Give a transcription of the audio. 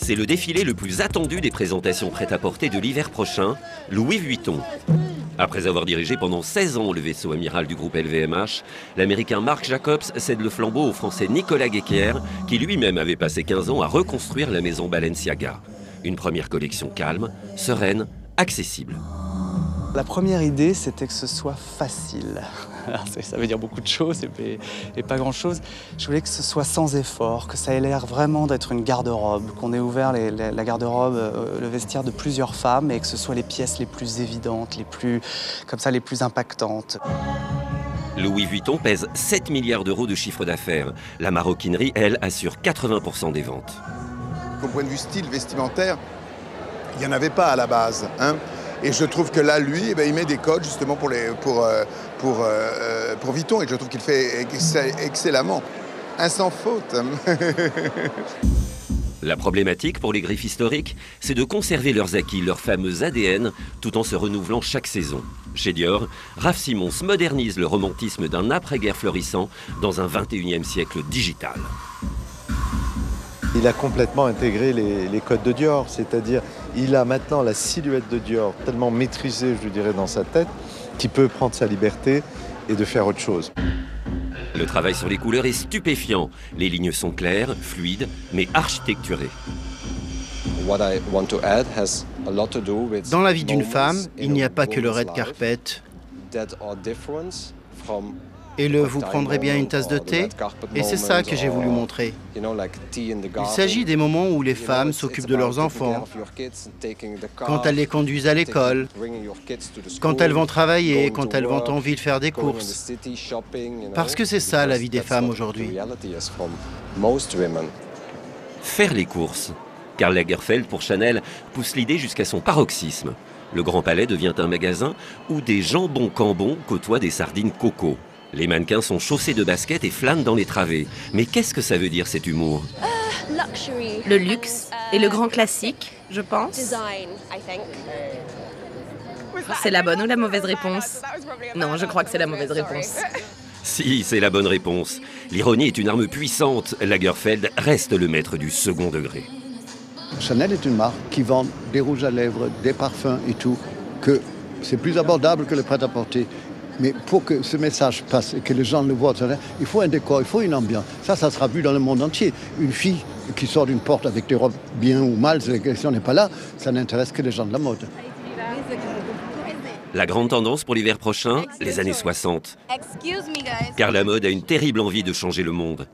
C'est le défilé le plus attendu des présentations prêt-à-porter de l'hiver prochain, Louis Vuitton. Après avoir dirigé pendant 16 ans le vaisseau amiral du groupe LVMH, l'Américain Marc Jacobs cède le flambeau au Français Nicolas Guéquier, qui lui-même avait passé 15 ans à reconstruire la maison Balenciaga. Une première collection calme, sereine, accessible. La première idée, c'était que ce soit facile. Ça veut dire beaucoup de choses et pas grand-chose. Je voulais que ce soit sans effort, que ça ait l'air vraiment d'être une garde-robe, qu'on ait ouvert la garde-robe, le vestiaire de plusieurs femmes et que ce soit les pièces les plus évidentes, les plus impactantes. Louis Vuitton pèse 7 milliards d'euros de chiffre d'affaires. La maroquinerie, elle, assure 80% des ventes. Au point de vue style vestimentaire, il n'y en avait pas à la base, hein. Et je trouve que là, lui, il met des codes justement pour Vuitton et je trouve qu'il fait excellemment. Un sans faute. La problématique pour les griffes historiques, c'est de conserver leurs acquis, leur fameux ADN, tout en se renouvelant chaque saison. Chez Dior, Raf Simons modernise le romantisme d'un après-guerre florissant dans un 21e siècle digital. Il a complètement intégré les codes de Dior, c'est-à-dire il a maintenant la silhouette de Dior tellement maîtrisée, je dirais, dans sa tête, qu'il peut prendre sa liberté et de faire autre chose. Le travail sur les couleurs est stupéfiant. Les lignes sont claires, fluides, mais architecturées. Dans la vie d'une femme, il n'y a pas que le red carpet. Et vous prendrez bien une tasse de thé? Et c'est ça que j'ai voulu montrer. Il s'agit des moments où les femmes s'occupent de leurs enfants, quand elles les conduisent à l'école, quand elles vont travailler, quand elles vont en ville faire des courses. Parce que c'est ça la vie des femmes aujourd'hui. Faire les courses. Karl Lagerfeld, pour Chanel, pousse l'idée jusqu'à son paroxysme. Le Grand Palais devient un magasin où des jambons cambons côtoient des sardines coco. Les mannequins sont chaussés de baskets et flânent dans les travées. Mais qu'est-ce que ça veut dire, cet humour? Le luxe et le grand classique, je pense. C'est la bonne ou la mauvaise réponse? Non, je crois que c'est la mauvaise réponse. Si, c'est la bonne réponse. L'ironie est une arme puissante. Lagerfeld reste le maître du second degré. Chanel est une marque qui vend des rouges à lèvres, des parfums et tout, que c'est plus abordable que le prêt-à-porter. Mais pour que ce message passe et que les gens le voient, il faut un décor, il faut une ambiance. Ça sera vu dans le monde entier. Une fille qui sort d'une porte avec des robes bien ou mal, la question n'est pas là, ça n'intéresse que les gens de la mode. La grande tendance pour l'hiver prochain, les années 60. Car la mode a une terrible envie de changer le monde.